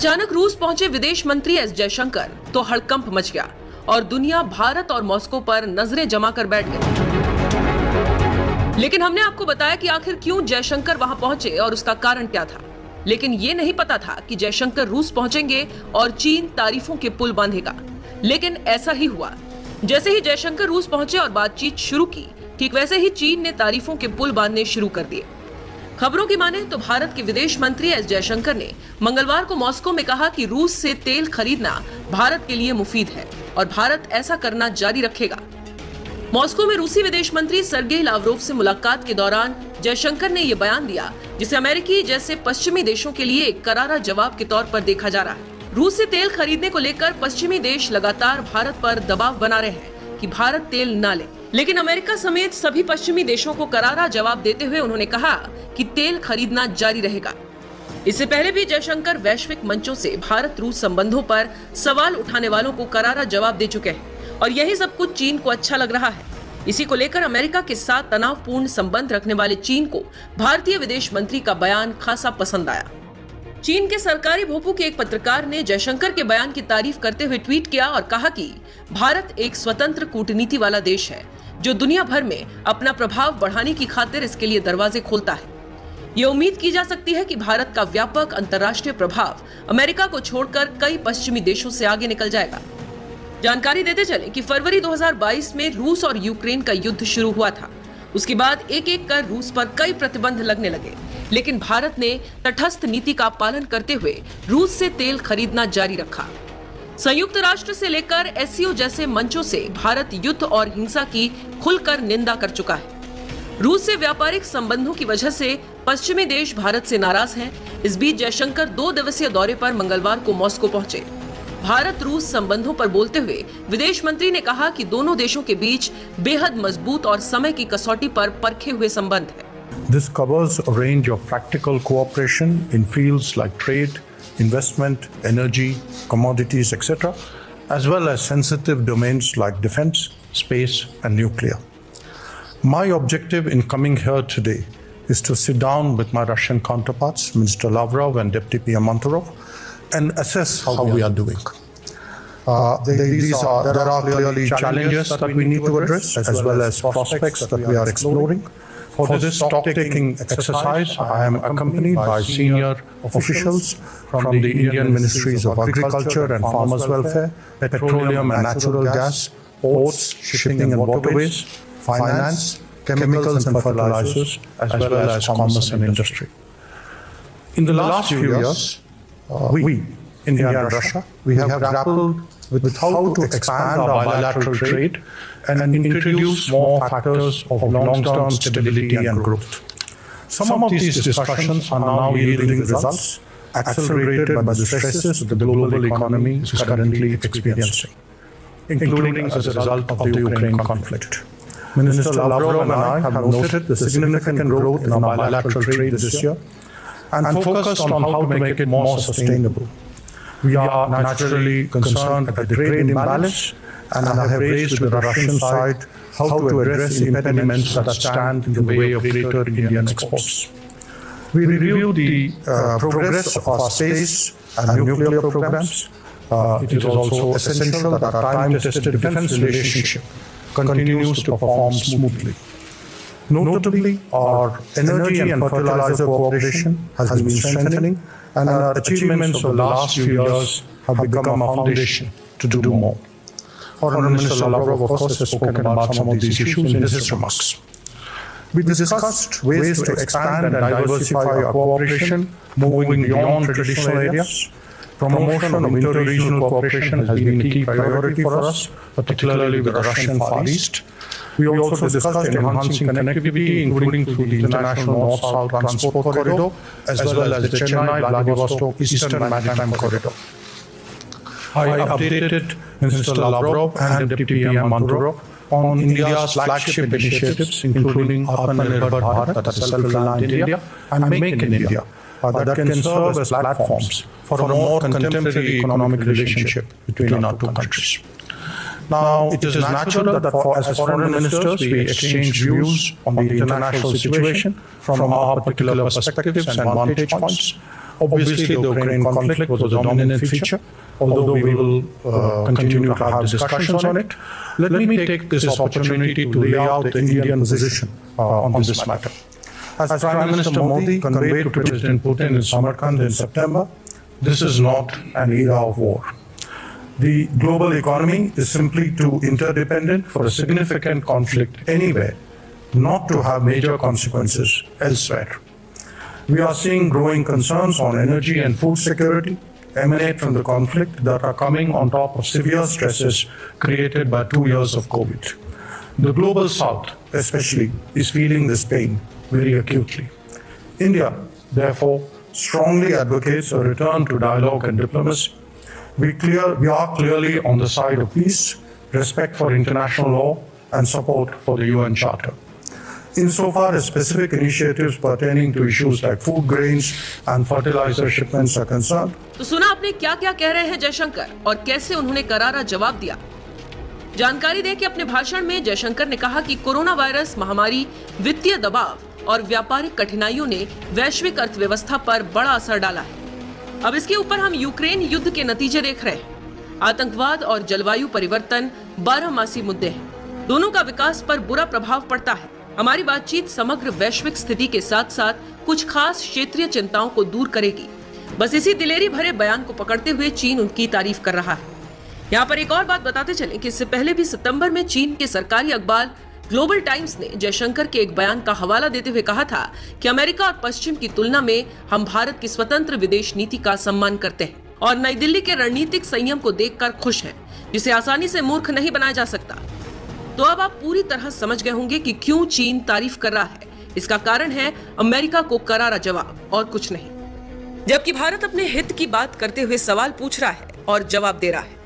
अचानक रूस पहुंचे विदेश मंत्री एस जयशंकर तो हड़कंप मच गया और दुनिया भारत और मॉस्को पर नजरें जमा कर बैठ गई। लेकिन हमने आपको बताया कि आखिर क्यों जयशंकर वहां पहुंचे और उसका कारण क्या था। लेकिन ये नहीं पता था कि जयशंकर रूस पहुंचेंगे और चीन तारीफों के पुल बांधेगा। लेकिन ऐसा ही हुआ। जैसे ही जयशंकर रूस पहुंचे और बातचीत शुरू की, ठीक वैसे ही चीन ने तारीफों के पुल बांधने शुरू कर दिए। खबरों की माने तो भारत के विदेश मंत्री एस जयशंकर ने मंगलवार को मॉस्को में कहा कि रूस से तेल खरीदना भारत के लिए मुफीद है और भारत ऐसा करना जारी रखेगा। मॉस्को में रूसी विदेश मंत्री सर्गेई लावरोव से मुलाकात के दौरान जयशंकर ने यह बयान दिया, जिसे अमेरिकी जैसे पश्चिमी देशों के लिए एक करारा जवाब के तौर पर देखा जा रहा है। रूस से तेल खरीदने को लेकर पश्चिमी देश लगातार भारत पर दबाव बना रहे हैं कि भारत तेल न ले। लेकिन अमेरिका समेत सभी पश्चिमी देशों को करारा जवाब देते हुए उन्होंने कहा कि तेल खरीदना जारी रहेगा। इससे पहले भी जयशंकर वैश्विक मंचों से भारत रूस संबंधों पर सवाल उठाने वालों को करारा जवाब दे चुके हैं और यही सब कुछ चीन को अच्छा लग रहा है। इसी को लेकर अमेरिका के साथ तनावपूर्ण संबंध रखने वाले चीन को भारतीय विदेश मंत्री का बयान खासा पसंद आया। चीन के सरकारी भोपू के एक पत्रकार ने जयशंकर के बयान की तारीफ करते हुए ट्वीट किया और कहा कि भारत एक स्वतंत्र कूटनीति वाला देश है जो दुनिया भर में अपना प्रभाव बढ़ाने की खातिर इसके लिए दरवाजे खोलता है। ये उम्मीद की जा सकती है कि भारत का व्यापक अंतर्राष्ट्रीय प्रभाव अमेरिका को छोड़कर कई पश्चिमी देशों से आगे निकल जाएगा। जानकारी देते चले कि फरवरी 2022 में रूस और यूक्रेन का युद्ध शुरू हुआ था। उसके बाद एक एक कर रूस पर कई प्रतिबंध लगने लगे, लेकिन भारत ने तटस्थ नीति का पालन करते हुए रूस से तेल खरीदना जारी रखा। संयुक्त राष्ट्र से लेकर एससीओ जैसे मंचों से भारत युद्ध और हिंसा की खुलकर निंदा कर चुका है। रूस से व्यापारिक संबंधों की वजह से पश्चिमी देश भारत से नाराज हैं। इस बीच जयशंकर 2 दिवसीय दौरे पर मंगलवार को मॉस्को पहुंचे। भारत रूस संबंधों पर बोलते हुए विदेश मंत्री ने कहा कि दोनों देशों के बीच बेहद मजबूत और समय की कसौटी पर परखे हुए संबंध है। This covers a range of practical cooperation in fields like trade, investment, energy, commodities, etc., as well as sensitive domains like defense, space, and nuclear. My objective in coming here today is to sit down with my Russian counterparts, Minister Lavrov and Deputy PM Manturov, and assess how we are doing. There are clearly challenges that we need to address, as well as prospects that we are exploring. For this stock-taking exercise, I am accompanied by senior officials from the Indian Ministries of Agriculture and Farmers Welfare, Petroleum and Natural Gas, Ports, Shipping and Waterways, Finance, Chemicals and Fertilizers, as well as Commerce and Industry. In the last few years, we, India and Russia, we have grappled with how to expand our bilateral trade and introduce more factors of long-term stability and growth. Some of these discussions are now yielding results, accelerated by the stresses the global economy is currently experiencing, including as a result of the Ukraine conflict. Minister Lavrov and I have noted the significant growth in our bilateral trade this year and focused on how to make it more sustainable. We are naturally concerned at the trade imbalance and have raised with the Russian side how to address the impediments that stand in the way of greater Indian exports. We reviewed the progress of our space and nuclear programs. It is also essential that our time-tested defense relationship continues to perform smoothly. Notably, our energy and fertilizer cooperation has been strengthening, and our achievements of the last few years have become a foundation to do more. Foreign Minister Lavrov, of course, has spoken about some of these issues in his remarks. We discussed ways to expand and diversify our cooperation, moving beyond traditional areas. Promotion of inter-regional cooperation has been a key priority for us, particularly with the Russian Far East. We also discussed enhancing connectivity, including through the International North-South Transport Corridor, as well as the Chennai-Vladivostok Eastern Maritime Corridor. I updated Minister Lavrov and Deputy PM Manturov on India's flagship initiatives, including Atmanirbhar Bharat, that is Self-Reliant India, and Make in India, that can serve as platforms for a more contemporary economic relationship between our two countries. Now, it is natural that as foreign ministers, we exchange views on the international situation from our particular perspectives and vantage points. Obviously, the Ukraine conflict was a dominant feature, although we will continue to have discussions on it. Let me take this opportunity to lay out the Indian position on this matter. As Prime Minister Modi conveyed to President Putin in Samarkand in September, this is not an era of war. The global economy is simply too interdependent for a significant conflict anywhere not to have major consequences elsewhere. We are seeing growing concerns on energy and food security emanate from the conflict that are coming on top of severe stresses created by 2 years of COVID. The global south, especially, is feeling this pain very acutely. India, therefore, strongly advocates a return to dialogue and diplomacy. We are clearly on the side of peace, respect for international law, and support for the UN Charter. Insofar as specific initiatives pertaining to issues like food grains and fertilizer shipments are concerned. तो सुना आपने क्या क्या कह रहे हैं जयशंकर और कैसे उन्होंने करारा जवाब दिया। जानकारी दें कि अपने भाषण में जयशंकर ने कहा कि कोरोना वायरस महामारी, वित्तीय दबाव और व्यापारिक कठिनाइयों ने वैश्विक अर्थव्यवस्था पर बड़ा असर डाला है। अब इसके ऊपर हम यूक्रेन युद्ध के नतीजे देख रहे हैं। आतंकवाद और जलवायु परिवर्तन 12मासी मुद्दे हैं। दोनों का विकास पर बुरा प्रभाव पड़ता है। हमारी बातचीत समग्र वैश्विक स्थिति के साथ साथ कुछ खास क्षेत्रीय चिंताओं को दूर करेगी। बस इसी दिलेरी भरे बयान को पकड़ते हुए चीन उनकी तारीफ कर रहा है। यहाँ पर एक और बात बताते चले कि इससे पहले भी सितंबर में चीन के सरकारी अखबार ग्लोबल टाइम्स ने जयशंकर के एक बयान का हवाला देते हुए कहा था कि अमेरिका और पश्चिम की तुलना में हम भारत की स्वतंत्र विदेश नीति का सम्मान करते हैं और नई दिल्ली के रणनीतिक संयम को देखकर खुश हैं, जिसे आसानी से मूर्ख नहीं बनाया जा सकता। तो अब आप पूरी तरह समझ गए होंगे कि क्यों चीन तारीफ कर रहा है। इसका कारण है अमेरिका को करारा जवाब और कुछ नहीं। जबकि भारत अपने हित की बात करते हुए सवाल पूछ रहा है और जवाब दे रहा है।